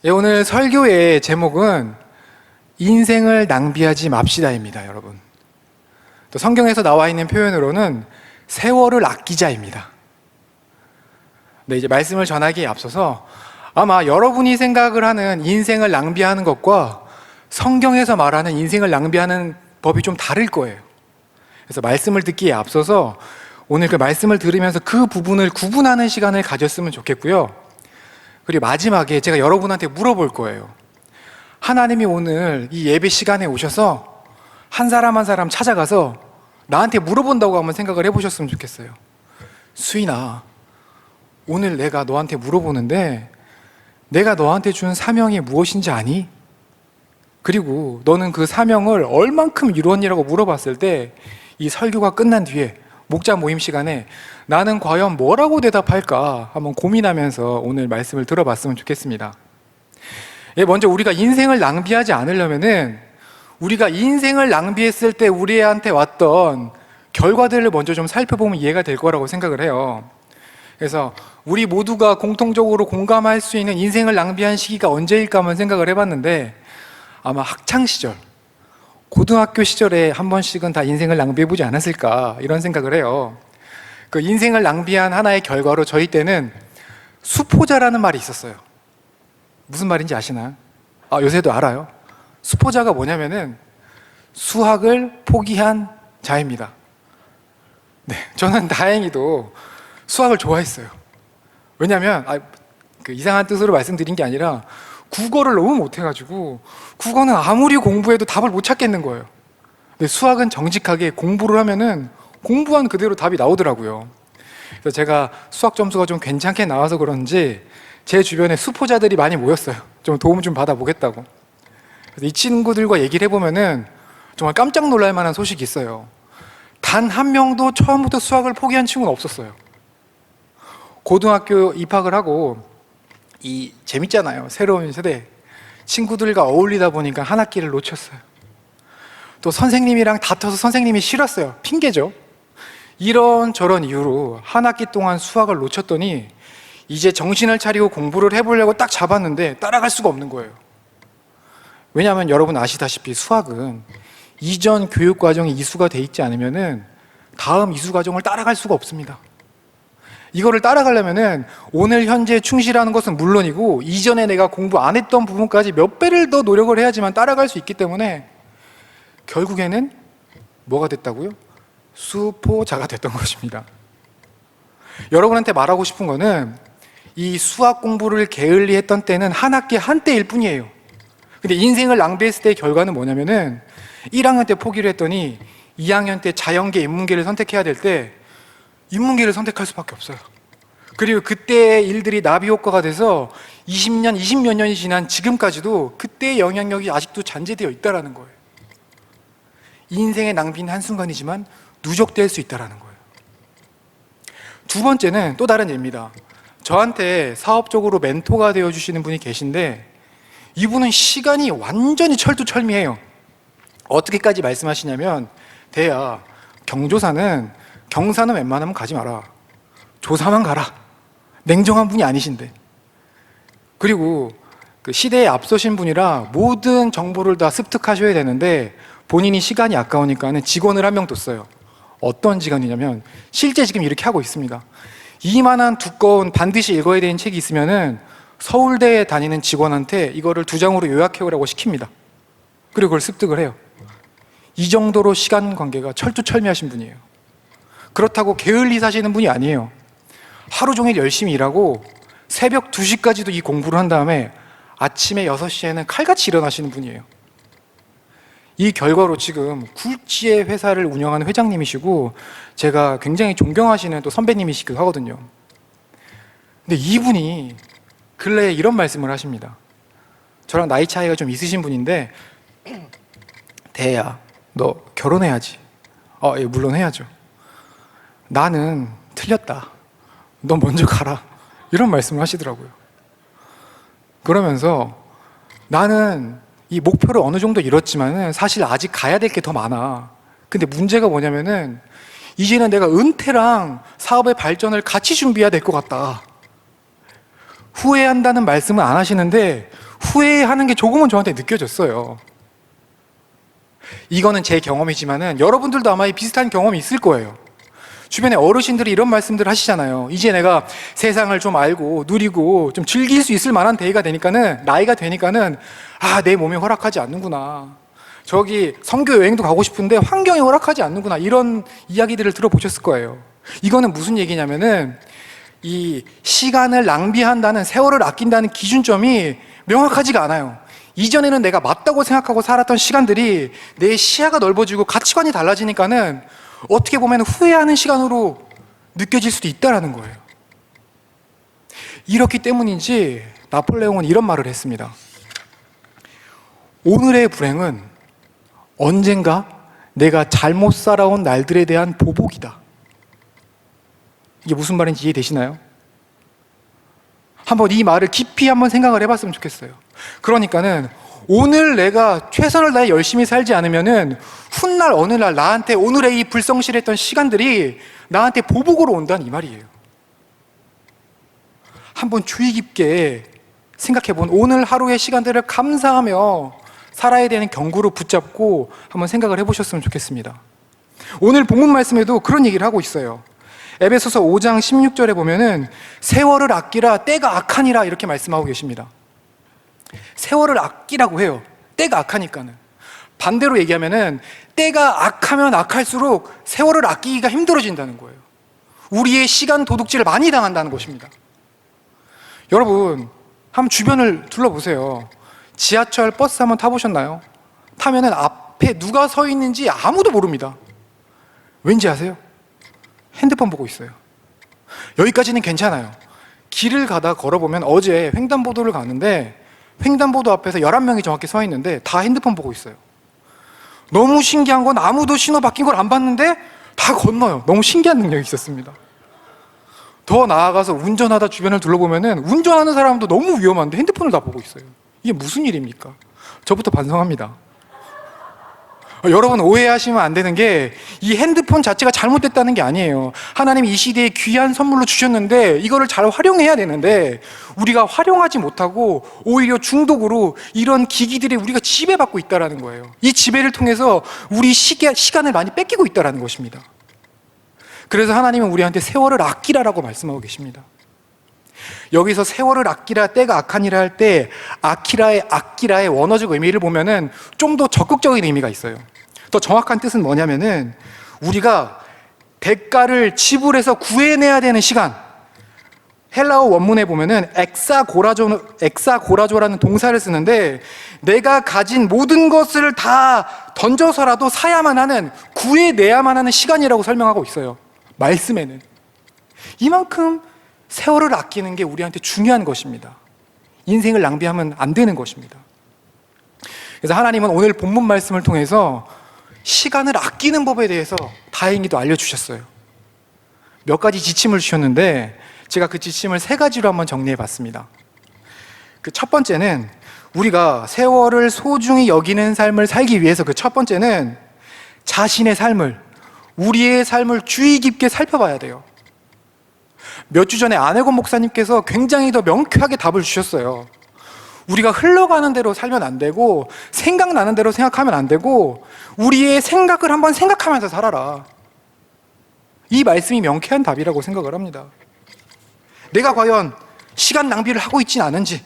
예, 오늘 설교의 제목은 인생을 낭비하지 맙시다입니다, 여러분. 또 성경에서 나와 있는 표현으로는 세월을 아끼자입니다. 네, 이제 말씀을 전하기에 앞서서 아마 여러분이 생각을 하는 인생을 낭비하는 것과 성경에서 말하는 인생을 낭비하는 법이 좀 다를 거예요. 그래서 말씀을 듣기에 앞서서 오늘 그 말씀을 들으면서 그 부분을 구분하는 시간을 가졌으면 좋겠고요. 그리고 마지막에 제가 여러분한테 물어볼 거예요. 하나님이 오늘 이 예배 시간에 오셔서 한 사람 한 사람 찾아가서 나한테 물어본다고 한번 생각을 해보셨으면 좋겠어요. 수인아, 오늘 내가 너한테 물어보는데 내가 너한테 준 사명이 무엇인지 아니? 그리고 너는 그 사명을 얼만큼 이루었니라고 물어봤을 때 이 설교가 끝난 뒤에 목자 모임 시간에 나는 과연 뭐라고 대답할까 한번 고민하면서 오늘 말씀을 들어봤으면 좋겠습니다. 예, 먼저 우리가 인생을 낭비하지 않으려면은 우리가 인생을 낭비했을 때 우리한테 왔던 결과들을 먼저 좀 살펴보면 이해가 될 거라고 생각을 해요. 그래서 우리 모두가 공통적으로 공감할 수 있는 인생을 낭비한 시기가 언제일까 한번 생각을 해봤는데 아마 학창시절, 고등학교 시절에 한 번씩은 다 인생을 낭비해보지 않았을까 이런 생각을 해요. 그 인생을 낭비한 하나의 결과로 저희 때는 수포자라는 말이 있었어요. 무슨 말인지 아시나요? 요새도 알아요. 수포자가 뭐냐면은 수학을 포기한 자입니다. 네, 저는 다행히도 수학을 좋아했어요. 왜냐하면 그 이상한 뜻으로 말씀드린 게 아니라 국어를 너무 못해가지고 국어는 아무리 공부해도 답을 못 찾겠는 거예요. 근데 수학은 정직하게 공부를 하면은 공부한 그대로 답이 나오더라고요. 그래서 제가 수학 점수가 좀 괜찮게 나와서 그런지 제 주변에 수포자들이 많이 모였어요. 좀 도움 좀 받아보겠다고. 그래서 이 친구들과 얘기를 해보면은 정말 깜짝 놀랄 만한 소식이 있어요. 단 한 명도 처음부터 수학을 포기한 친구는 없었어요. 고등학교 입학을 하고 재밌잖아요. 새로운 세대. 친구들과 어울리다 보니까 한 학기를 놓쳤어요. 또 선생님이랑 다퉈서 선생님이 싫었어요. 핑계죠. 이런저런 이유로 한 학기 동안 수학을 놓쳤더니 이제 정신을 차리고 공부를 해보려고 딱 잡았는데 따라갈 수가 없는 거예요. 왜냐하면 여러분 아시다시피 수학은 이전 교육 과정이 이수가 돼 있지 않으면은 다음 이수 과정을 따라갈 수가 없습니다. 이거를 따라가려면은 오늘 현재 충실하는 것은 물론이고 이전에 내가 공부 안 했던 부분까지 몇 배를 더 노력을 해야지만 따라갈 수 있기 때문에 결국에는 뭐가 됐다고요? 수포자가 됐던 것입니다. 여러분한테 말하고 싶은 거는 이 수학 공부를 게을리 했던 때는 한 학기 한때일 뿐이에요. 근데 인생을 낭비했을 때의 결과는 뭐냐면은 1학년 때 포기를 했더니 2학년 때 자연계, 인문계를 선택해야 될 때 인문계를 선택할 수밖에 없어요. 그리고 그때의 일들이 나비 효과가 돼서 20년, 20몇 년이 지난 지금까지도 그때의 영향력이 아직도 잔재되어 있다는 거예요. 인생의 낭비는 한순간이지만 누적될 수 있다는 거예요. 두 번째는 또 다른 예입니다. 저한테 사업적으로 멘토가 되어주시는 분이 계신데 이분은 시간이 완전히 철두철미해요. 어떻게까지 말씀하시냐면 대야, 경사는 웬만하면 가지 마라. 조사만 가라. 냉정한 분이 아니신데. 그리고 그 시대에 앞서신 분이라 모든 정보를 다 습득하셔야 되는데 본인이 시간이 아까우니까는 직원을 한 명 뒀어요. 어떤 직원이냐면 실제 지금 이렇게 하고 있습니다. 이만한 두꺼운 반드시 읽어야 되는 책이 있으면은 서울대에 다니는 직원한테 이거를 2장으로 요약해오라고 시킵니다. 그리고 그걸 습득을 해요. 이 정도로 시간 관계가 철두철미하신 분이에요. 그렇다고 게을리 사시는 분이 아니에요. 하루 종일 열심히 일하고 새벽 2시까지도 이 공부를 한 다음에 아침에 6시에는 칼같이 일어나시는 분이에요. 이 결과로 지금 굴지의 회사를 운영하는 회장님이시고 제가 굉장히 존경하시는 또 선배님이시기도 하거든요. 근데 이분이 근래에 이런 말씀을 하십니다. 저랑 나이 차이가 좀 있으신 분인데 대야, 너 결혼해야지. 예, 물론 해야죠. 나는 틀렸다. 너 먼저 가라. 이런 말씀을 하시더라고요. 그러면서 나는 이 목표를 어느 정도 이뤘지만은 사실 아직 가야 될 게 더 많아. 근데 문제가 뭐냐면은 이제는 내가 은퇴랑 사업의 발전을 같이 준비해야 될 것 같다. 후회한다는 말씀은 안 하시는데 후회하는 게 조금은 저한테 느껴졌어요. 이거는 제 경험이지만은 여러분들도 아마 비슷한 경험이 있을 거예요. 주변에 어르신들이 이런 말씀들 하시잖아요. 이제 내가 세상을 좀 알고 누리고 좀 즐길 수 있을 만한 나이가 되니까는 내 몸이 허락하지 않는구나. 저기 선교 여행도 가고 싶은데 환경이 허락하지 않는구나. 이런 이야기들을 들어보셨을 거예요. 이거는 무슨 얘기냐면은 이 시간을 낭비한다는, 세월을 아낀다는 기준점이 명확하지가 않아요. 이전에는 내가 맞다고 생각하고 살았던 시간들이 내 시야가 넓어지고 가치관이 달라지니까는 어떻게 보면 후회하는 시간으로 느껴질 수도 있다는 거예요. 이렇기 때문인지 나폴레옹은 이런 말을 했습니다. 오늘의 불행은 언젠가 내가 잘못 살아온 날들에 대한 보복이다. 이게 무슨 말인지 이해되시나요? 한번 이 말을 깊이 한번 생각을 해봤으면 좋겠어요. 그러니까는 오늘 내가 최선을 다해 열심히 살지 않으면은 훗날 어느 날 나한테 오늘의 이 불성실했던 시간들이 나한테 보복으로 온다는 이 말이에요. 한번 주의 깊게 생각해본 오늘 하루의 시간들을 감사하며 살아야 되는 경고로 붙잡고 한번 생각을 해보셨으면 좋겠습니다. 오늘 본문 말씀에도 그런 얘기를 하고 있어요. 에베소서 5장 16절에 보면은 세월을 아끼라 때가 악하니라 이렇게 말씀하고 계십니다. 세월을 아끼라고 해요. 때가 악하니까는. 반대로 얘기하면은 때가 악하면 악할수록 세월을 아끼기가 힘들어진다는 거예요. 우리의 시간 도둑질을 많이 당한다는 것입니다. 여러분, 한번 주변을 둘러보세요. 지하철, 버스 한번 타보셨나요? 타면은 앞에 누가 서 있는지 아무도 모릅니다. 왠지 아세요? 핸드폰 보고 있어요. 여기까지는 괜찮아요. 길을 가다 걸어보면 어제 횡단보도를 가는데 횡단보도 앞에서 11명이 정확히 서 있는데 다 핸드폰 보고 있어요. 너무 신기한 건 아무도 신호 바뀐 걸 안 봤는데 다 건너요. 너무 신기한 능력이 있었습니다. 더 나아가서 운전하다 주변을 둘러보면은 운전하는 사람도 너무 위험한데 핸드폰을 다 보고 있어요. 이게 무슨 일입니까? 저부터 반성합니다. 여러분, 오해하시면 안 되는 게 이 핸드폰 자체가 잘못됐다는 게 아니에요. 하나님이 이 시대에 귀한 선물로 주셨는데 이거를 잘 활용해야 되는데 우리가 활용하지 못하고 오히려 중독으로 이런 기기들에 우리가 지배받고 있다는 거예요. 이 지배를 통해서 우리 시간을 많이 뺏기고 있다는 것입니다. 그래서 하나님은 우리한테 세월을 아끼라라고 말씀하고 계십니다. 여기서 세월을 아끼라 때가 악하니라 할 때 아끼라의 원어적 의미를 보면은 좀 더 적극적인 의미가 있어요. 더 정확한 뜻은 뭐냐면은 우리가 대가를 지불해서 구해내야 되는 시간, 헬라어 원문에 보면은 엑사고라조라는 동사를 쓰는데 내가 가진 모든 것을 다 던져서라도 사야만 하는, 구해내야만 하는 시간이라고 설명하고 있어요. 말씀에는 이만큼 세월을 아끼는 게 우리한테 중요한 것입니다. 인생을 낭비하면 안 되는 것입니다. 그래서 하나님은 오늘 본문 말씀을 통해서 시간을 아끼는 법에 대해서 다행히도 알려주셨어요. 몇 가지 지침을 주셨는데 제가 그 지침을 3가지로 한번 정리해 봤습니다. 그 첫 번째는 우리가 세월을 소중히 여기는 삶을 살기 위해서 그 첫 번째는 자신의 삶을, 우리의 삶을 주의 깊게 살펴봐야 돼요. 몇 주 전에 안혜곤 목사님께서 굉장히 더 명쾌하게 답을 주셨어요. 우리가 흘러가는 대로 살면 안 되고 생각나는 대로 생각하면 안 되고 우리의 생각을 한번 생각하면서 살아라. 이 말씀이 명쾌한 답이라고 생각을 합니다. 내가 과연 시간 낭비를 하고 있지는 않은지,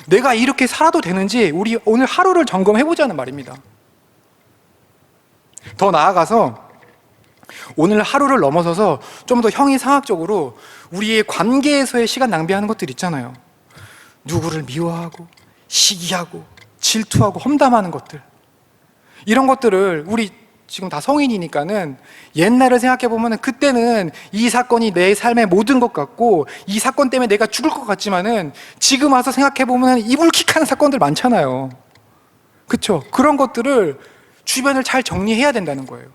내가 이렇게 살아도 되는지 우리 오늘 하루를 점검해보자는 말입니다. 더 나아가서 오늘 하루를 넘어서서 좀 더 형이상학적으로 우리의 관계에서의 시간 낭비하는 것들 있잖아요. 누구를 미워하고 시기하고 질투하고 험담하는 것들, 이런 것들을 우리 지금 다 성인이니까는 옛날을 생각해 보면은 그때는 이 사건이 내 삶의 모든 것 같고 이 사건 때문에 내가 죽을 것 같지만은 지금 와서 생각해 보면은 이불킥하는 사건들 많잖아요. 그렇죠? 그런 것들을 주변을 잘 정리해야 된다는 거예요.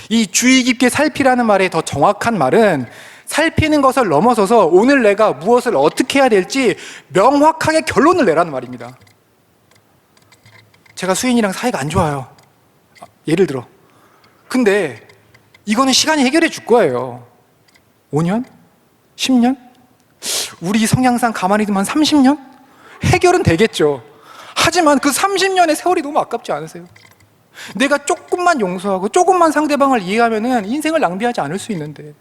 이 주의 깊게 살피라는 말의 더 정확한 말은 살피는 것을 넘어서서 오늘 내가 무엇을 어떻게 해야 될지 명확하게 결론을 내라는 말입니다. 제가 수인이랑 사이가 안 좋아요. 예를 들어. 근데 이거는 시간이 해결해 줄 거예요. 5년? 10년? 우리 성향상 가만히 두면 30년? 해결은 되겠죠. 하지만 그 30년의 세월이 너무 아깝지 않으세요? 내가 조금만 용서하고 조금만 상대방을 이해하면은 인생을 낭비하지 않을 수 있는데,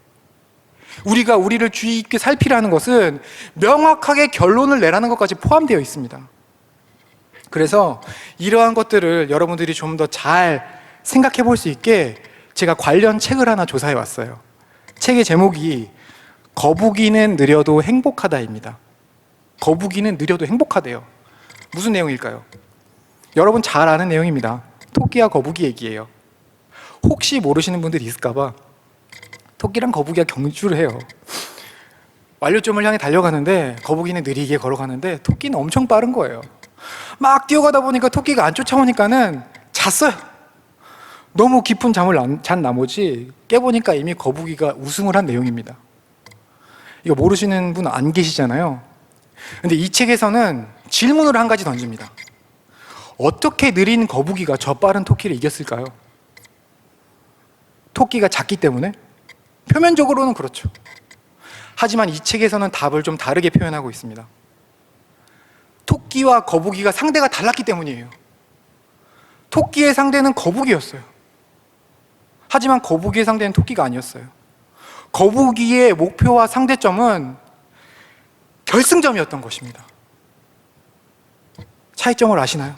우리가 우리를 주의 있게 살피라는 것은 명확하게 결론을 내라는 것까지 포함되어 있습니다. 그래서 이러한 것들을 여러분들이 좀 더 잘 생각해 볼 수 있게 제가 관련 책을 하나 조사해 왔어요. 책의 제목이 거북이는 느려도 행복하다입니다. 거북이는 느려도 행복하대요. 무슨 내용일까요? 여러분 잘 아는 내용입니다. 토끼와 거북이 얘기예요. 혹시 모르시는 분들이 있을까봐 토끼랑 거북이가 경주를 해요. 완료점을 향해 달려가는데 거북이는 느리게 걸어가는데 토끼는 엄청 빠른 거예요. 막 뛰어가다 보니까 토끼가 안 쫓아오니까는 잤어요. 너무 깊은 잠을 잔 나머지 깨보니까 이미 거북이가 우승을 한 내용입니다. 이거 모르시는 분 안 계시잖아요. 근데 이 책에서는 질문을 한 가지 던집니다. 어떻게 느린 거북이가 저 빠른 토끼를 이겼을까요? 토끼가 작기 때문에? 표면적으로는 그렇죠. 하지만 이 책에서는 답을 좀 다르게 표현하고 있습니다. 토끼와 거북이가 상대가 달랐기 때문이에요. 토끼의 상대는 거북이였어요. 하지만 거북이의 상대는 토끼가 아니었어요. 거북이의 목표와 상대점은 결승점이었던 것입니다. 차이점을 아시나요?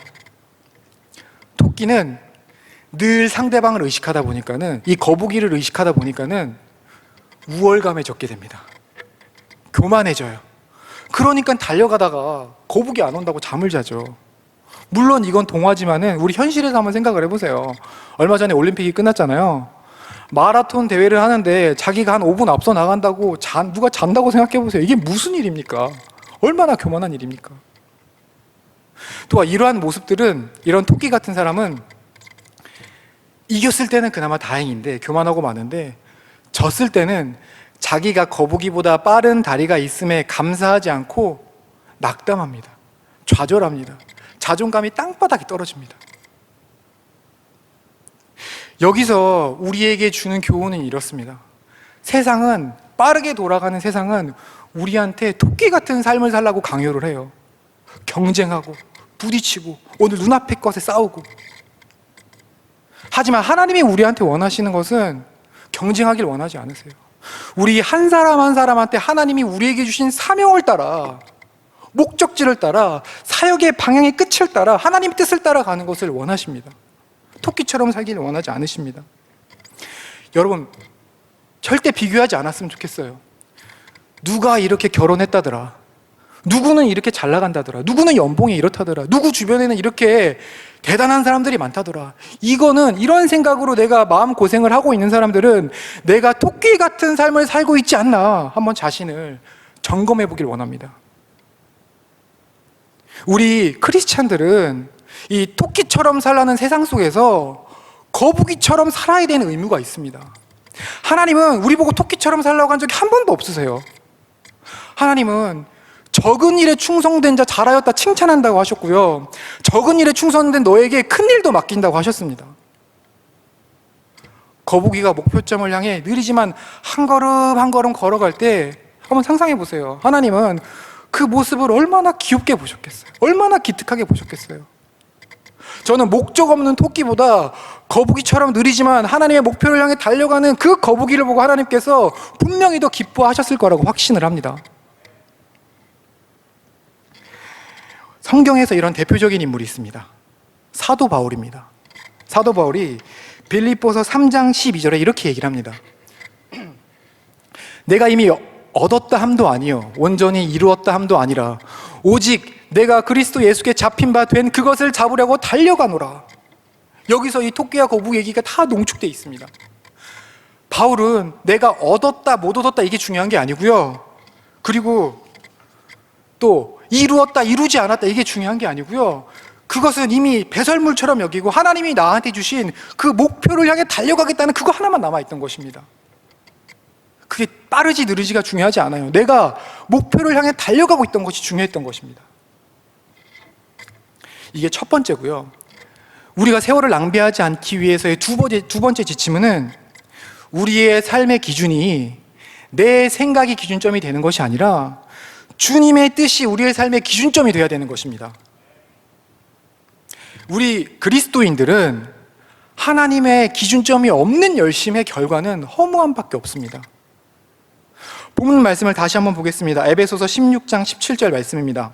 토끼는 늘 상대방을 의식하다 보니까는, 이 거북이를 의식하다 보니까는 우월감해졌게 됩니다. 교만해져요. 그러니까 달려가다가 거북이 안 온다고 잠을 자죠. 물론 이건 동화지만은 우리 현실에서 한번 생각을 해보세요. 얼마 전에 올림픽이 끝났잖아요. 마라톤 대회를 하는데 자기가 한 5분 앞서 나간다고 누가 잔다고 생각해보세요. 이게 무슨 일입니까? 얼마나 교만한 일입니까? 또 이러한 모습들은, 이런 토끼 같은 사람은 이겼을 때는 그나마 다행인데, 교만하고 많은데, 졌을 때는 자기가 거북이보다 빠른 다리가 있음에 감사하지 않고 낙담합니다. 좌절합니다. 자존감이 땅바닥에 떨어집니다. 여기서 우리에게 주는 교훈은 이렇습니다. 세상은, 빠르게 돌아가는 세상은 우리한테 토끼 같은 삶을 살라고 강요를 해요. 경쟁하고 부딪히고 오늘 눈앞의 것에 싸우고. 하지만 하나님이 우리한테 원하시는 것은 경쟁하길 원하지 않으세요. 우리 한 사람 한 사람한테 하나님이 우리에게 주신 사명을 따라, 목적지를 따라, 사역의 방향의 끝을 따라 하나님의 뜻을 따라가는 것을 원하십니다. 토끼처럼 살기를 원하지 않으십니다. 여러분, 절대 비교하지 않았으면 좋겠어요. 누가 이렇게 결혼했다더라, 누구는 이렇게 잘 나간다더라, 누구는 연봉이 이렇다더라, 누구 주변에는 이렇게 대단한 사람들이 많다더라. 이런 생각으로 내가 마음고생을 하고 있는 사람들은 내가 토끼 같은 삶을 살고 있지 않나 한번 자신을 점검해 보길 원합니다. 우리 크리스찬들은 이 토끼처럼 살라는 세상 속에서 거북이처럼 살아야 되는 의무가 있습니다. 하나님은 우리 보고 토끼처럼 살라고 한 적이 한 번도 없으세요. 하나님은 적은 일에 충성된 자 잘하였다 칭찬한다고 하셨고요, 적은 일에 충성된 너에게 큰 일도 맡긴다고 하셨습니다. 거북이가 목표점을 향해 느리지만 한 걸음 한 걸음 걸어갈 때 한번 상상해 보세요. 하나님은 그 모습을 얼마나 귀엽게 보셨겠어요? 얼마나 기특하게 보셨겠어요? 저는 목적 없는 토끼보다 거북이처럼 느리지만 하나님의 목표를 향해 달려가는 그 거북이를 보고 하나님께서 분명히 더 기뻐하셨을 거라고 확신을 합니다. 성경에서 이런 대표적인 인물이 있습니다. 사도 바울입니다. 사도 바울이 빌립보서 3장 12절에 이렇게 얘기를 합니다. 내가 이미 얻었다 함도 아니요 온전히 이루었다 함도 아니라 오직 내가 그리스도 예수께 잡힌 바 된 그것을 잡으려고 달려가노라. 여기서 이 토끼와 거북이 얘기가 다 농축되어 있습니다. 바울은 내가 얻었다 못 얻었다 이게 중요한 게 아니고요, 그리고 또 이루었다 이루지 않았다 이게 중요한 게 아니고요, 그것은 이미 배설물처럼 여기고 하나님이 나한테 주신 그 목표를 향해 달려가겠다는 그거 하나만 남아있던 것입니다. 그게 빠르지 느리지가 중요하지 않아요. 내가 목표를 향해 달려가고 있던 것이 중요했던 것입니다. 이게 첫 번째고요. 우리가 세월을 낭비하지 않기 위해서의 두 번째 지침은 우리의 삶의 기준이 내 생각이 기준점이 되는 것이 아니라 주님의 뜻이 우리의 삶의 기준점이 되어야 되는 것입니다. 우리 그리스도인들은 하나님의 기준점이 없는 열심의 결과는 허무함밖에 없습니다. 본문 말씀을 다시 한번 보겠습니다. 에베소서 16장 17절 말씀입니다.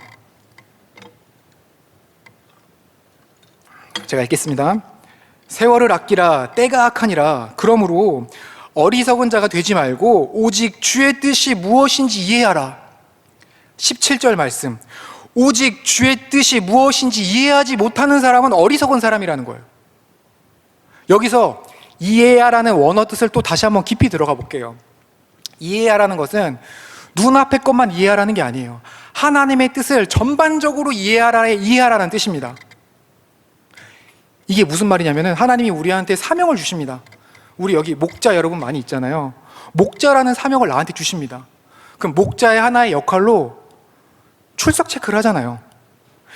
제가 읽겠습니다. 세월을 아끼라 때가 악하니라. 그러므로 어리석은 자가 되지 말고 오직 주의 뜻이 무엇인지 이해하라. 17절 말씀. 오직 주의 뜻이 무엇인지 이해하지 못하는 사람은 어리석은 사람이라는 거예요. 여기서 이해하라는 원어 뜻을 또 다시 한번 깊이 들어가 볼게요. 이해하라는 것은 눈앞의 것만 이해하라는 게 아니에요. 하나님의 뜻을 전반적으로 이해하라는 뜻입니다. 이게 무슨 말이냐면은 하나님이 우리한테 사명을 주십니다. 우리 여기 목자 여러분 많이 있잖아요. 목자라는 사명을 나한테 주십니다. 그럼 목자의 하나의 역할로 출석 체크를 하잖아요.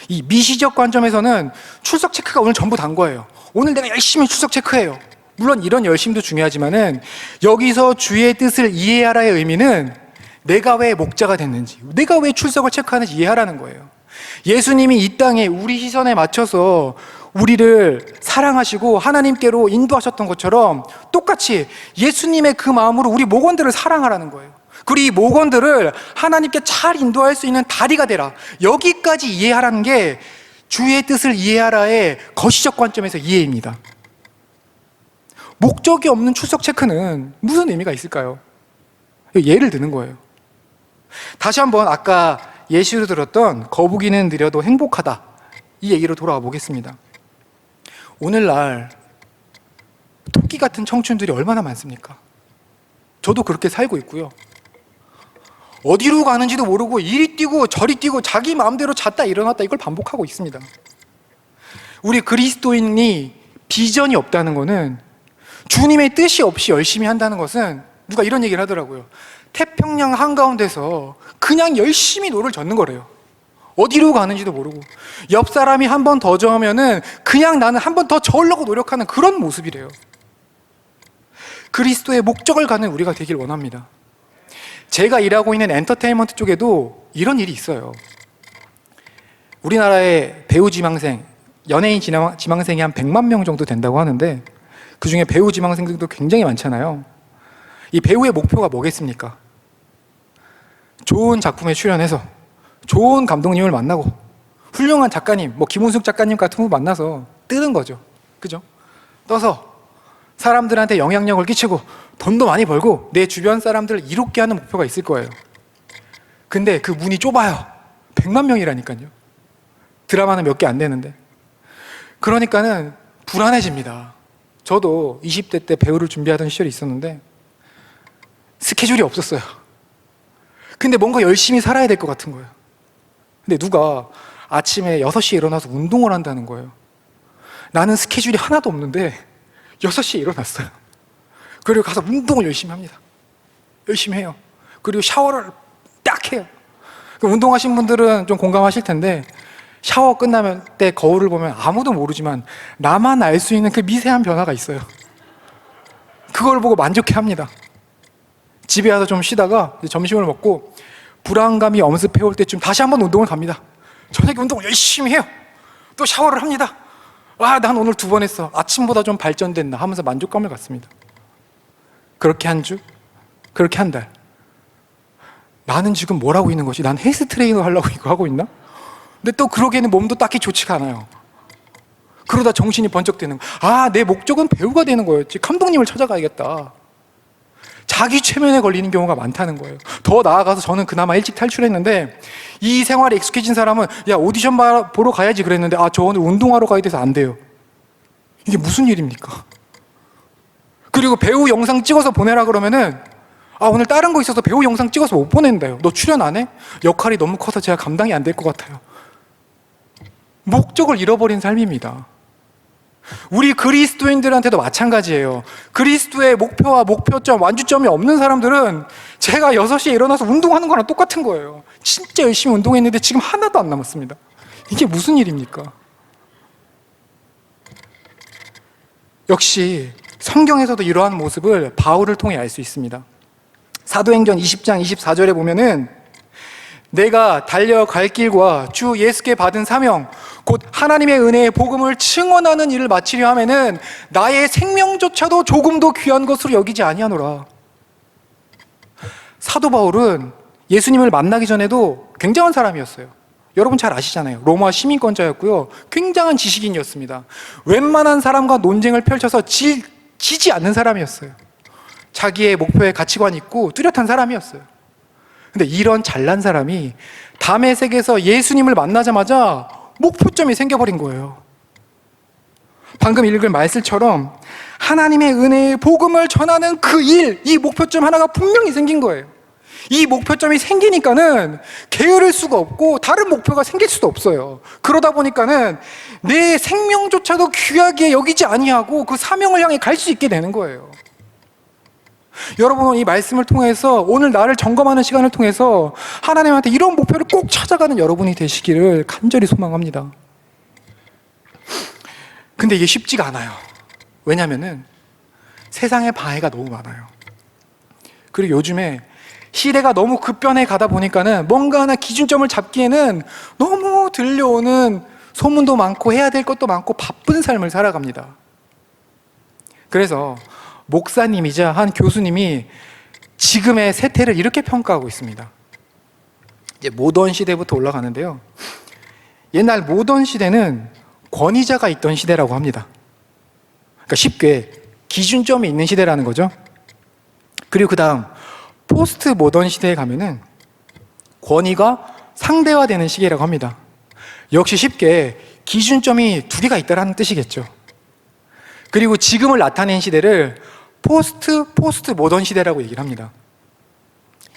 이 미시적 관점에서는 출석 체크가 오늘 전부 단 거예요. 오늘 내가 열심히 출석 체크해요. 물론 이런 열심도 중요하지만은 여기서 주의 뜻을 이해하라의 의미는 내가 왜 목자가 됐는지, 내가 왜 출석을 체크하는지 이해하라는 거예요. 예수님이 이 땅에 우리 시선에 맞춰서 우리를 사랑하시고 하나님께로 인도하셨던 것처럼 똑같이 예수님의 그 마음으로 우리 목원들을 사랑하라는 거예요. 그리고 이 목원들을 하나님께 잘 인도할 수 있는 다리가 되라. 여기까지 이해하라는 게 주의 뜻을 이해하라의 거시적 관점에서 이해입니다. 목적이 없는 출석 체크는 무슨 의미가 있을까요? 예를 드는 거예요. 다시 한번 아까 예시로 들었던 거북이는 느려도 행복하다, 이 얘기로 돌아와 보겠습니다. 오늘날 토끼 같은 청춘들이 얼마나 많습니까? 저도 그렇게 살고 있고요. 어디로 가는지도 모르고 이리 뛰고 저리 뛰고 자기 마음대로 잤다 일어났다 이걸 반복하고 있습니다. 우리 그리스도인이 비전이 없다는 것은, 주님의 뜻이 없이 열심히 한다는 것은, 누가 이런 얘기를 하더라고요. 태평양 한가운데서 그냥 열심히 노를 젓는 거래요. 어디로 가는지도 모르고 옆 사람이 한 번 더 저으면은 그냥 나는 한 번 더 저으려고 노력하는 그런 모습이래요. 그리스도의 목적을 가는 우리가 되길 원합니다. 제가 일하고 있는 엔터테인먼트 쪽에도 이런 일이 있어요. 우리나라의 배우 지망생, 연예인 지망생이 한 100만 명 정도 된다고 하는데 그 중에 배우 지망생들도 굉장히 많잖아요. 이 배우의 목표가 뭐겠습니까? 좋은 작품에 출연해서 좋은 감독님을 만나고 훌륭한 작가님, 김은숙 작가님 같은 분 만나서 뜨는 거죠. 그죠? 떠서 사람들한테 영향력을 끼치고 돈도 많이 벌고 내 주변 사람들을 이롭게 하는 목표가 있을 거예요. 근데 그 문이 좁아요. 100만 명이라니까요. 드라마는 몇 개 안 되는데. 그러니까는 불안해집니다. 저도 20대 때 배우를 준비하던 시절이 있었는데 스케줄이 없었어요. 근데 뭔가 열심히 살아야 될 것 같은 거예요. 근데 누가 아침에 6시에 일어나서 운동을 한다는 거예요. 나는 스케줄이 하나도 없는데 6시에 일어났어요. 그리고 가서 운동을 열심히 합니다. 열심히 해요. 그리고 샤워를 딱 해요. 운동하신 분들은 좀 공감하실 텐데, 샤워 끝나면 때 거울을 보면 아무도 모르지만 나만 알 수 있는 그 미세한 변화가 있어요. 그걸 보고 만족해 합니다. 집에 와서 좀 쉬다가 점심을 먹고 불안감이 엄습해 올 때쯤 다시 한번 운동을 갑니다. 저녁에 운동을 열심히 해요. 또 샤워를 합니다. 와, 난 오늘 2번 했어. 아침보다 좀 발전됐나 하면서 만족감을 갖습니다. 그렇게 한 주, 그렇게 한 달. 나는 지금 뭘 하고 있는 거지? 난 헬스 트레이너 하려고 이거 하고 있나? 근데 또 그러기에는 몸도 딱히 좋지가 않아요. 그러다 정신이 번쩍 드는 거예요. 아, 내 목적은 배우가 되는 거였지. 감독님을 찾아가야겠다. 자기 최면에 걸리는 경우가 많다는 거예요. 더 나아가서 저는 그나마 일찍 탈출했는데, 이 생활에 익숙해진 사람은 야, 오디션 보러 가야지 그랬는데, 아, 저 오늘 운동하러 가야 돼서 안 돼요. 이게 무슨 일입니까? 그리고 배우 영상 찍어서 보내라 그러면은, 아, 오늘 다른 거 있어서 배우 영상 찍어서 못 보낸다요. 너 출연 안 해? 역할이 너무 커서 제가 감당이 안 될 것 같아요. 목적을 잃어버린 삶입니다. 우리 그리스도인들한테도 마찬가지예요. 그리스도의 목표와 목표점, 완주점이 없는 사람들은 제가 6시에 일어나서 운동하는 거랑 똑같은 거예요. 진짜 열심히 운동했는데 지금 하나도 안 남았습니다. 이게 무슨 일입니까? 역시 성경에서도 이러한 모습을 바울을 통해 알 수 있습니다. 사도행전 20장 24절에 보면은 내가 달려갈 길과 주 예수께 받은 사명, 곧 하나님의 은혜의 복음을 증언하는 일을 마치려 하면은 나의 생명조차도 조금도 귀한 것으로 여기지 아니하노라. 사도 바울은 예수님을 만나기 전에도 굉장한 사람이었어요. 여러분 잘 아시잖아요. 로마 시민권자였고요. 굉장한 지식인이었습니다. 웬만한 사람과 논쟁을 펼쳐서 지지 않는 사람이었어요. 자기의 목표에 가치관이 있고 뚜렷한 사람이었어요. 근데 이런 잘난 사람이 다메섹에서 예수님을 만나자마자 목표점이 생겨버린 거예요. 방금 읽은 말씀처럼 하나님의 은혜의 복음을 전하는 그 일, 이 목표점 하나가 분명히 생긴 거예요. 이 목표점이 생기니까는 게으를 수가 없고 다른 목표가 생길 수도 없어요. 그러다 보니까는 내 생명조차도 귀하게 여기지 아니하고 그 사명을 향해 갈 수 있게 되는 거예요. 여러분은 이 말씀을 통해서 오늘 나를 점검하는 시간을 통해서 하나님한테 이런 목표를 꼭 찾아가는 여러분이 되시기를 간절히 소망합니다. 근데 이게 쉽지가 않아요. 왜냐면은 세상에 방해가 너무 많아요. 그리고 요즘에 시대가 너무 급변해 가다 보니까는 뭔가 하나 기준점을 잡기에는 너무 들려오는 소문도 많고 해야 될 것도 많고 바쁜 삶을 살아갑니다. 그래서 목사님이자 한 교수님이 지금의 세태를 이렇게 평가하고 있습니다. 이제 모던 시대부터 올라가는데요. 옛날 모던 시대는 권위자가 있던 시대라고 합니다. 그러니까 쉽게 기준점이 있는 시대라는 거죠. 그리고 그 다음 포스트 모던 시대에 가면은 권위가 상대화되는 시기라고 합니다. 역시 쉽게 기준점이 두 개가 있다는 뜻이겠죠. 그리고 지금을 나타낸 시대를 포스트 모던 시대라고 얘기를 합니다.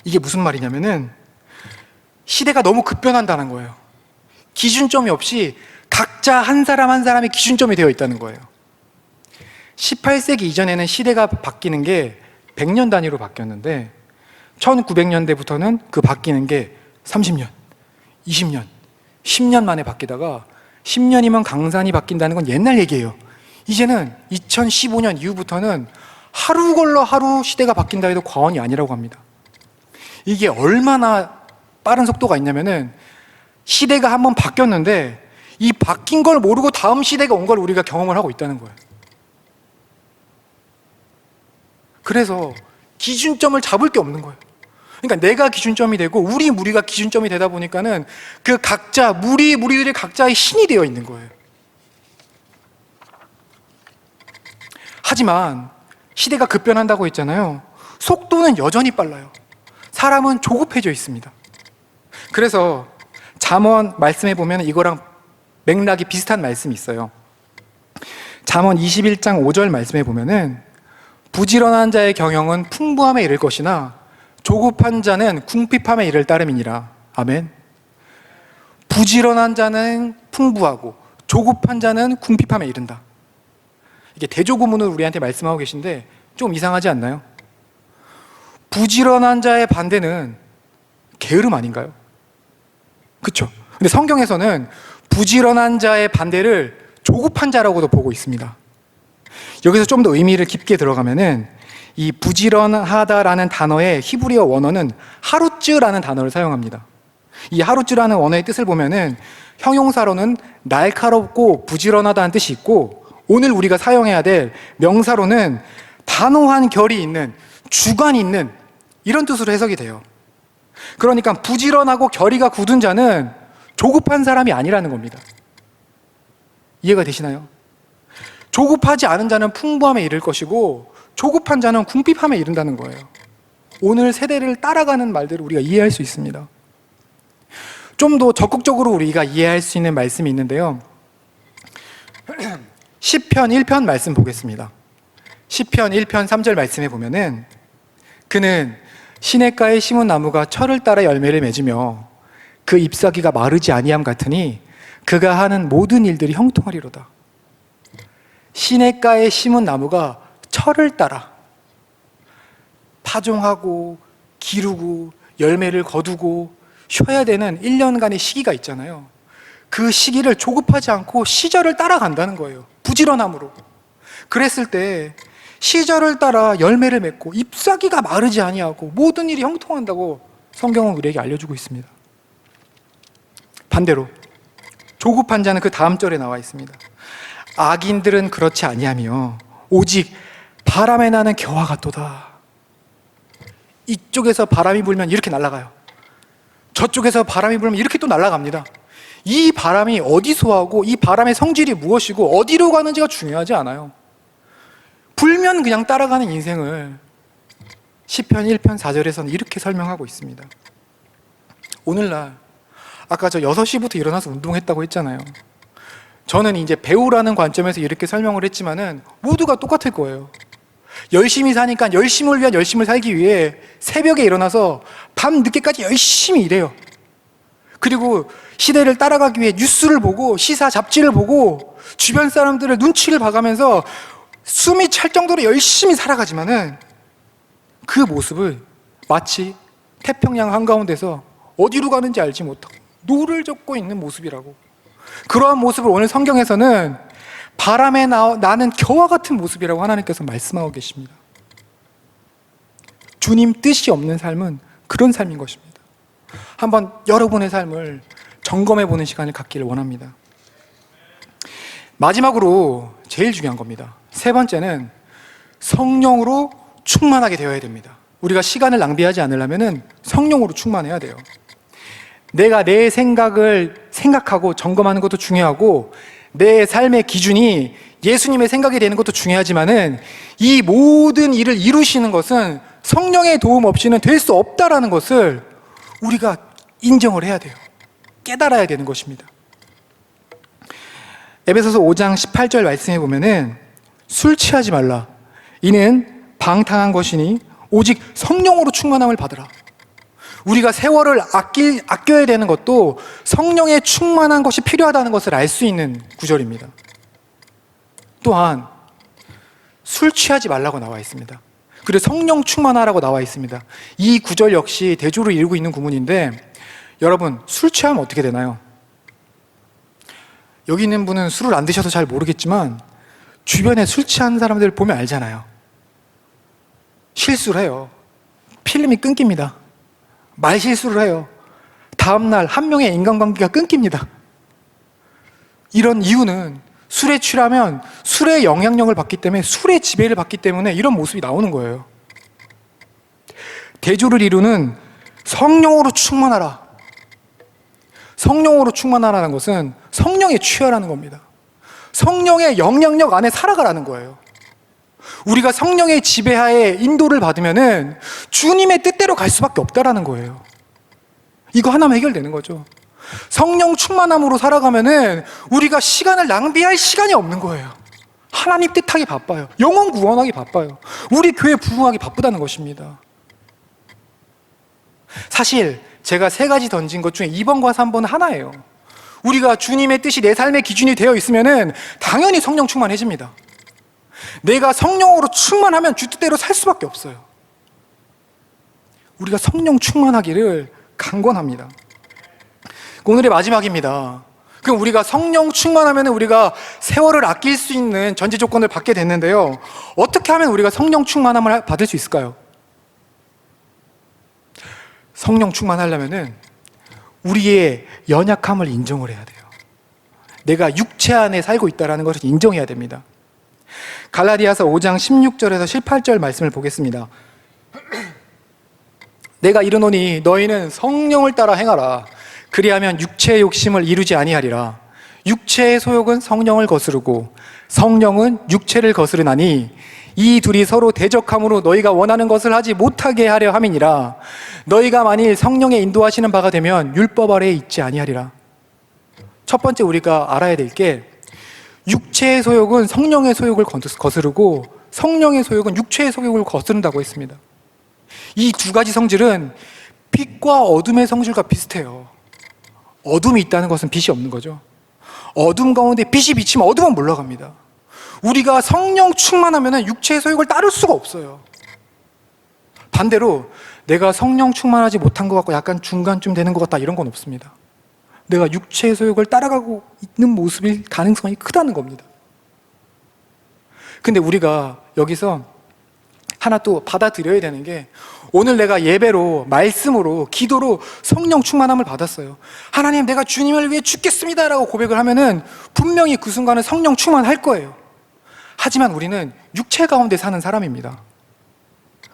이게 무슨 말이냐면은 시대가 너무 급변한다는 거예요. 기준점이 없이 각자 한 사람 한 사람의 기준점이 되어 있다는 거예요. 18세기 이전에는 시대가 바뀌는 게 100년 단위로 바뀌었는데 1900년대부터는 그 바뀌는 게 30년, 20년, 10년 만에 바뀌다가 10년이면 강산이 바뀐다는 건 옛날 얘기예요. 이제는 2015년 이후부터는 하루 걸러 하루 시대가 바뀐다 해도 과언이 아니라고 합니다. 이게 얼마나 빠른 속도가 있냐면은 시대가 한번 바뀌었는데 이 바뀐 걸 모르고 다음 시대가 온 걸 우리가 경험을 하고 있다는 거예요. 그래서 기준점을 잡을 게 없는 거예요. 그러니까 내가 기준점이 되고 무리가 기준점이 되다 보니까는 그 각자 무리들이 각자의 신이 되어 있는 거예요. 하지만 시대가 급변한다고 했잖아요. 속도는 여전히 빨라요. 사람은 조급해져 있습니다. 그래서 잠언 말씀해 보면 이거랑 맥락이 비슷한 말씀이 있어요. 잠언 21장 5절 말씀해 보면은 부지런한 자의 경영은 풍부함에 이를 것이나 조급한 자는 궁핍함에 이를 따름이니라. 아멘. 부지런한 자는 풍부하고 조급한 자는 궁핍함에 이른다. 이게 대조구문을 우리한테 말씀하고 계신데 좀 이상하지 않나요? 부지런한 자의 반대는 게으름 아닌가요? 그렇죠? 근데 성경에서는 부지런한 자의 반대를 조급한 자라고도 보고 있습니다. 여기서 좀 더 의미를 깊게 들어가면은 이 부지런하다라는 단어의 히브리어 원어는 하루츠라는 단어를 사용합니다. 이 하루츠라는 원어의 뜻을 보면은 형용사로는 날카롭고 부지런하다는 뜻이 있고 오늘 우리가 사용해야 될 명사로는 단호한 결이 있는 주관이 있는 이런 뜻으로 해석이 돼요. 그러니까 부지런하고 결의가 굳은 자는 조급한 사람이 아니라는 겁니다. 이해가 되시나요? 조급하지 않은 자는 풍부함에 이를 것이고 조급한 자는 궁핍함에 이른다는 거예요. 오늘 세대를 따라가는 말들을 우리가 이해할 수 있습니다. 좀 더 적극적으로 우리가 이해할 수 있는 말씀이 있는데요. 시편 1편 말씀 보겠습니다. 시편 1편 3절 말씀에 보면은 그는 시냇가에 심은 나무가 철을 따라 열매를 맺으며 그 잎사귀가 마르지 아니함 같으니 그가 하는 모든 일들이 형통하리로다. 시냇가에 심은 나무가 철을 따라 파종하고 기르고 열매를 거두고 쉬어야 되는 1년간의 시기가 있잖아요. 그 시기를 조급하지 않고 시절을 따라간다는 거예요. 부지런함으로. 그랬을 때 시절을 따라 열매를 맺고 잎사귀가 마르지 아니하고 모든 일이 형통한다고 성경은 우리에게 알려주고 있습니다. 반대로 조급한 자는 그 다음 절에 나와 있습니다. 악인들은 그렇지 아니하며 오직 바람에 나는 겨와 같도다. 이쪽에서 바람이 불면 이렇게 날아가요. 저쪽에서 바람이 불면 이렇게 또 날아갑니다. 이 바람이 어디서 하고 이 바람의 성질이 무엇이고 어디로 가는지가 중요하지 않아요. 불면 그냥 따라가는 인생을 시편 1편 4절에서는 이렇게 설명하고 있습니다. 오늘날 아까 저 6시부터 일어나서 운동했다고 했잖아요. 저는 이제 배우라는 관점에서 이렇게 설명을 했지만은 모두가 똑같을 거예요. 열심히 사니까 열심을 위한 열심을 살기 위해 새벽에 일어나서 밤 늦게까지 열심히 일해요. 그리고 시대를 따라가기 위해 뉴스를 보고 시사 잡지를 보고 주변 사람들의 눈치를 봐가면서 숨이 찰 정도로 열심히 살아가지만은 그 모습을 마치 태평양 한가운데서 어디로 가는지 알지 못하고 노를 젓고 있는 모습이라고. 그러한 모습을 오늘 성경에서는 바람에 나는 겨와 같은 모습이라고 하나님께서 말씀하고 계십니다. 주님 뜻이 없는 삶은 그런 삶인 것입니다. 한번 여러분의 삶을 점검해 보는 시간을 갖기를 원합니다. 마지막으로 제일 중요한 겁니다. 세 번째는 성령으로 충만하게 되어야 됩니다. 우리가 시간을 낭비하지 않으려면 성령으로 충만해야 돼요. 내가 내 생각을 생각하고 점검하는 것도 중요하고 내 삶의 기준이 예수님의 생각이 되는 것도 중요하지만은 이 모든 일을 이루시는 것은 성령의 도움 없이는 될 수 없다라는 것을 우리가 인정을 해야 돼요. 깨달아야 되는 것입니다. 에베소서 5장 18절 말씀해 보면은 술 취하지 말라. 이는 방탕한 것이니 오직 성령으로 충만함을 받으라. 우리가 세월을 아껴야 되는 것도 성령의 충만한 것이 필요하다는 것을 알 수 있는 구절입니다. 또한 술 취하지 말라고 나와 있습니다. 그리고 성령 충만하라고 나와 있습니다. 이 구절 역시 대조를 이루고 있는 구문인데 여러분 술 취하면 어떻게 되나요? 여기 있는 분은 술을 안 드셔서 잘 모르겠지만 주변에 술 취한 사람들 보면 알잖아요. 실수를 해요. 필름이 끊깁니다. 말 실수를 해요. 다음날 한 명의 인간관계가 끊깁니다. 이런 이유는 술에 취하면 술의 영향력을 받기 때문에 술의 지배를 받기 때문에 이런 모습이 나오는 거예요. 대조를 이루는 성령으로 충만하라. 성령으로 충만하라는 것은 성령에 취하라는 겁니다. 성령의 영향력 안에 살아가라는 거예요. 우리가 성령의 지배하에 인도를 받으면은 주님의 뜻대로 갈 수밖에 없다라는 거예요. 이거 하나면 해결되는 거죠. 성령 충만함으로 살아가면은 우리가 시간을 낭비할 시간이 없는 거예요. 하나님 뜻하기 바빠요. 영혼 구원하기 바빠요. 우리 교회 부흥하기 바쁘다는 것입니다. 사실 제가 3가지 던진 것 중에 2번과 3번은 하나예요. 우리가 주님의 뜻이 내 삶의 기준이 되어 있으면은 당연히 성령 충만해집니다. 내가 성령으로 충만하면 주 뜻대로 살 수밖에 없어요. 우리가 성령 충만하기를 간권합니다. 오늘의 마지막입니다. 그럼 우리가 성령 충만하면 우리가 세월을 아낄 수 있는 전제 조건을 받게 됐는데요. 어떻게 하면 우리가 성령 충만함을 받을 수 있을까요? 성령 충만하려면 우리의 연약함을 인정을 해야 돼요. 내가 육체 안에 살고 있다는 것을 인정해야 됩니다. 갈라디아서 5장 16절에서 18절 말씀을 보겠습니다. 내가 이르노니 너희는 성령을 따라 행하라. 그리하면 육체의 욕심을 이루지 아니하리라. 육체의 소욕은 성령을 거스르고 성령은 육체를 거스르나니 이 둘이 서로 대적함으로 너희가 원하는 것을 하지 못하게 하려 함이니라. 너희가 만일 성령의 인도하시는 바가 되면 율법 아래에 있지 아니하리라. 첫 번째 우리가 알아야 될 게 육체의 소욕은 성령의 소욕을 거스르고 성령의 소욕은 육체의 소욕을 거스른다고 했습니다. 이 2가지 성질은 빛과 어둠의 성질과 비슷해요. 어둠이 있다는 것은 빛이 없는 거죠. 어둠 가운데 빛이 비치면 어둠은 물러갑니다. 우리가 성령 충만하면 육체의 소욕을 따를 수가 없어요. 반대로 내가 성령 충만하지 못한 것 같고 약간 중간쯤 되는 것 같다 이런 건 없습니다. 내가 육체의 소욕을 따라가고 있는 모습일 가능성이 크다는 겁니다. 근데 우리가 여기서 하나 또 받아들여야 되는 게 오늘 내가 예배로, 말씀으로, 기도로 성령 충만함을 받았어요. 하나님, 내가 주님을 위해 죽겠습니다 라고 고백을 하면은 분명히 그 순간은 성령 충만할 거예요. 하지만 우리는 육체 가운데 사는 사람입니다.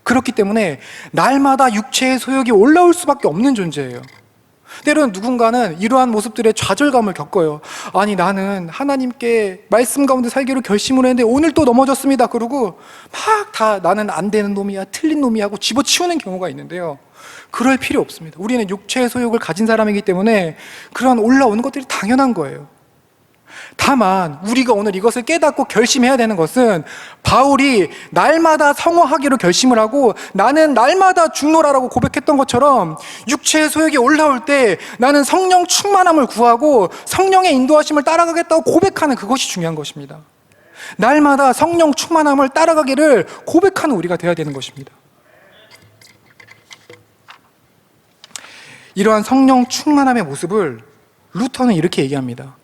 그렇기 때문에 날마다 육체의 소욕이 올라올 수밖에 없는 존재예요. 때로는 누군가는 이러한 모습들의 좌절감을 겪어요. 아니, 나는 하나님께 말씀 가운데 살기로 결심을 했는데 오늘 또 넘어졌습니다. 그러고 막 다 나는 안 되는 놈이야, 틀린 놈이야 하고 집어치우는 경우가 있는데요, 그럴 필요 없습니다. 우리는 육체의 소욕을 가진 사람이기 때문에 그런 올라오는 것들이 당연한 거예요. 다만 우리가 오늘 이것을 깨닫고 결심해야 되는 것은, 바울이 날마다 성화하기로 결심을 하고 나는 날마다 죽노라라고 고백했던 것처럼 육체의 소욕이 올라올 때 나는 성령 충만함을 구하고 성령의 인도하심을 따라가겠다고 고백하는 그것이 중요한 것입니다. 날마다 성령 충만함을 따라가기를 고백하는 우리가 되어야 되는 것입니다. 이러한 성령 충만함의 모습을 루터는 이렇게 얘기합니다.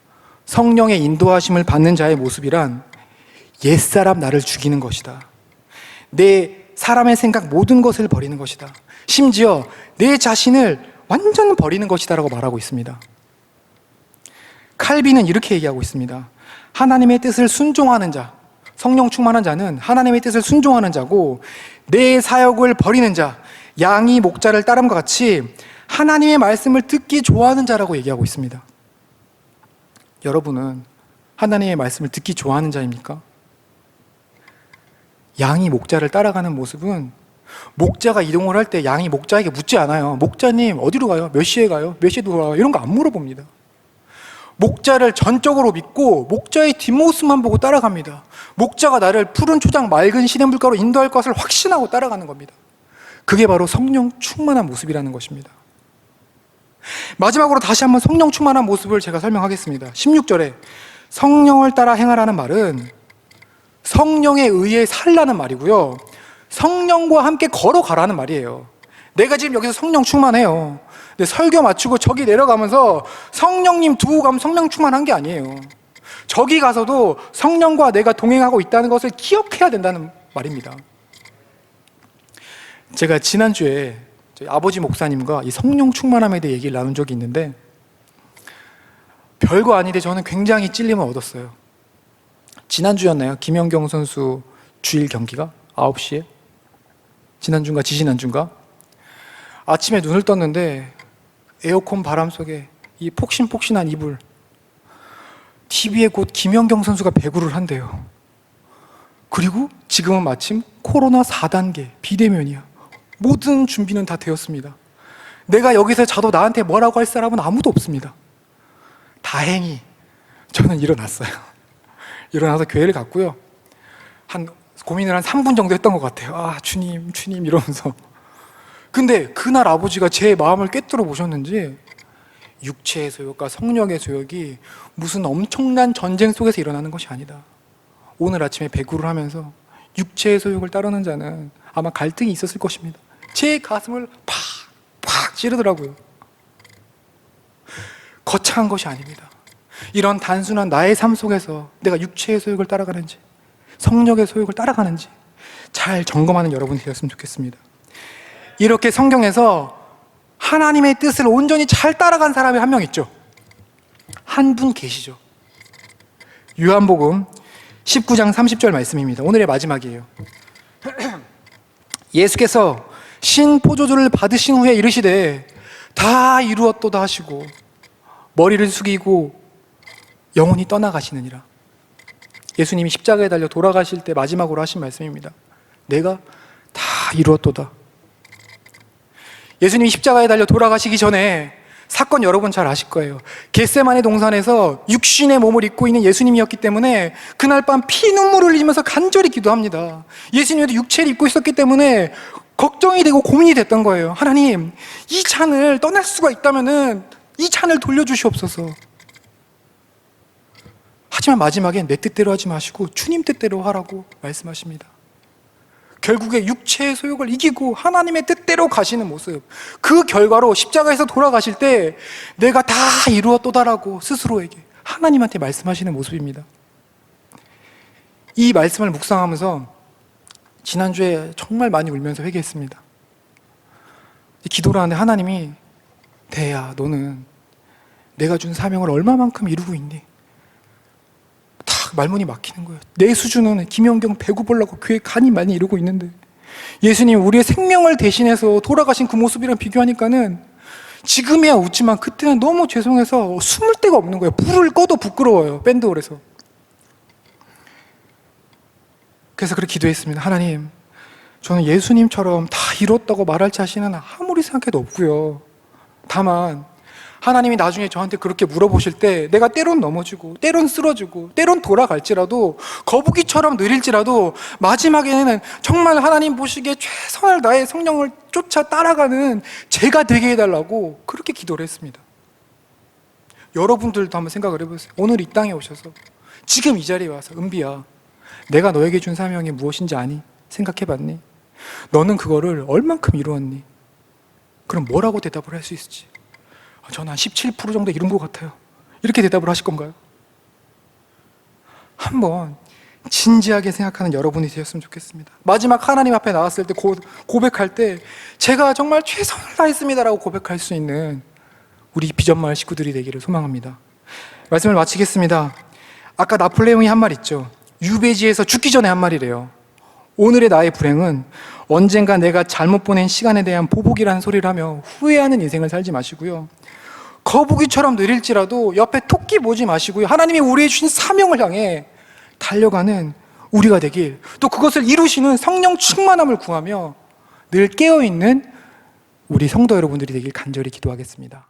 성령의 인도하심을 받는 자의 모습이란 옛사람 나를 죽이는 것이다. 내 사람의 생각 모든 것을 버리는 것이다. 심지어 내 자신을 완전 버리는 것이다 라고 말하고 있습니다. 칼빈은 이렇게 얘기하고 있습니다. 하나님의 뜻을 순종하는 자, 성령 충만한 자는 하나님의 뜻을 순종하는 자고, 내 사역을 버리는 자, 양이 목자를 따름과 같이 하나님의 말씀을 듣기 좋아하는 자라고 얘기하고 있습니다. 여러분은 하나님의 말씀을 듣기 좋아하는 자입니까? 양이 목자를 따라가는 모습은, 목자가 이동을 할 때 양이 목자에게 묻지 않아요. 목자님 어디로 가요? 몇 시에 가요? 몇 시에 돌아와요? 이런 거 안 물어봅니다. 목자를 전적으로 믿고 목자의 뒷모습만 보고 따라갑니다. 목자가 나를 푸른 초장 맑은 시냇물가로 인도할 것을 확신하고 따라가는 겁니다. 그게 바로 성령 충만한 모습이라는 것입니다. 마지막으로 다시 한번 성령 충만한 모습을 제가 설명하겠습니다. 16절에 성령을 따라 행하라는 말은 성령에 의해 살라는 말이고요, 성령과 함께 걸어가라는 말이에요. 내가 지금 여기서 성령 충만해요. 근데 설교 마치고 저기 내려가면서 성령님 두고 가면 성령 충만한 게 아니에요. 저기 가서도 성령과 내가 동행하고 있다는 것을 기억해야 된다는 말입니다. 제가 지난주에 저희 아버지 목사님과 이 성령 충만함에 대해 얘기를 나눈 적이 있는데, 별거 아닌데 저는 굉장히 찔림을 얻었어요. 지난주였나요? 김연경 선수 주일 경기가 9시에? 지난주인가 지지난주인가? 아침에 눈을 떴는데 에어컨 바람 속에 이 폭신폭신한 이불, TV에 곧 김연경 선수가 배구를 한대요. 그리고 지금은 마침 코로나 4단계 비대면이야. 모든 준비는 다 되었습니다. 내가 여기서 자도 나한테 뭐라고 할 사람은 아무도 없습니다. 다행히 저는 일어났어요. 일어나서 교회를 갔고요, 고민을 한 3분 정도 했던 것 같아요. 아, 주님 이러면서. 근데 그날 아버지가 제 마음을 꿰뚫어 보셨는지 육체의 소욕과 성령의 소욕이 무슨 엄청난 전쟁 속에서 일어나는 것이 아니다. 오늘 아침에 배구를 하면서 육체의 소욕을 따르는 자는 아마 갈등이 있었을 것입니다. 제 가슴을 팍 찌르더라고요. 거창한 것이 아닙니다. 이런 단순한 나의 삶 속에서 내가 육체의 소욕을 따라가는지 성령의 소욕을 따라가는지 잘 점검하는 여러분이 되었으면 좋겠습니다. 이렇게 성경에서 하나님의 뜻을 온전히 잘 따라간 사람이 한 명 있죠. 한 분 계시죠. 요한복음 19장 30절 말씀입니다. 오늘의 마지막이에요. 예수께서 신 포도주를 받으신 후에 이르시되 다 이루었도다 하시고 머리를 숙이고 영원히 떠나가시느니라. 예수님이 십자가에 달려 돌아가실 때 마지막으로 하신 말씀입니다. 내가 다 이루었도다. 예수님이 십자가에 달려 돌아가시기 전에 사건 여러분 잘 아실 거예요. 겟세마네 동산에서 육신의 몸을 입고 있는 예수님이었기 때문에 그날 밤 피눈물을 흘리면서 간절히 기도합니다. 예수님도 육체를 입고 있었기 때문에 걱정이 되고 고민이 됐던 거예요. 하나님, 이 잔을 떠날 수가 있다면은 이 잔을 돌려주시옵소서. 하지만 마지막엔 내 뜻대로 하지 마시고 주님 뜻대로 하라고 말씀하십니다. 결국에 육체의 소욕을 이기고 하나님의 뜻대로 가시는 모습, 그 결과로 십자가에서 돌아가실 때 내가 다 이루었도다라고 스스로에게 하나님한테 말씀하시는 모습입니다. 이 말씀을 묵상하면서 지난주에 정말 많이 울면서 회개했습니다. 기도를 하는데 하나님이 대야, 너는 내가 준 사명을 얼마만큼 이루고 있니? 탁 말문이 막히는 거예요. 내 수준은 김연경 배구 보려고 교회 간이 많이 이루고 있는데 예수님 우리의 생명을 대신해서 돌아가신 그 모습이랑 비교하니까는 지금이야 웃지만 그때는 너무 죄송해서 숨을 데가 없는 거예요. 불을 꺼도 부끄러워요. 밴드홀에서. 그래서 그렇게 기도했습니다. 하나님, 저는 예수님처럼 다 이뤘다고 말할 자신은 아무리 생각해도 없고요. 다만 하나님이 나중에 저한테 그렇게 물어보실 때 내가 때론 넘어지고 때론 쓰러지고 때론 돌아갈지라도 거북이처럼 느릴지라도 마지막에는 정말 하나님 보시기에 최선을 다해 성령을 쫓아 따라가는 제가 되게 해달라고 그렇게 기도를 했습니다. 여러분들도 한번 생각을 해보세요. 오늘 이 땅에 오셔서 지금 이 자리에 와서 은비야, 내가 너에게 준 사명이 무엇인지 아니? 생각해봤니? 너는 그거를 얼만큼 이루었니? 그럼 뭐라고 대답을 할 수 있을지? 저는 한 17% 정도 이룬 것 같아요. 이렇게 대답을 하실 건가요? 한번 진지하게 생각하는 여러분이 되었으면 좋겠습니다. 마지막 하나님 앞에 나왔을 때 고백할 때 제가 정말 최선을 다했습니다라고 고백할 수 있는 우리 비전마을 식구들이 되기를 소망합니다. 말씀을 마치겠습니다. 아까 나폴레옹이 한 말 있죠. 유배지에서 죽기 전에 한 말이래요. 오늘의 나의 불행은 언젠가 내가 잘못 보낸 시간에 대한 보복이라는 소리를 하며 후회하는 인생을 살지 마시고요. 거북이처럼 느릴지라도 옆에 토끼 보지 마시고요. 하나님이 우리에게 주신 사명을 향해 달려가는 우리가 되길, 또 그것을 이루시는 성령 충만함을 구하며 늘 깨어있는 우리 성도 여러분들이 되길 간절히 기도하겠습니다.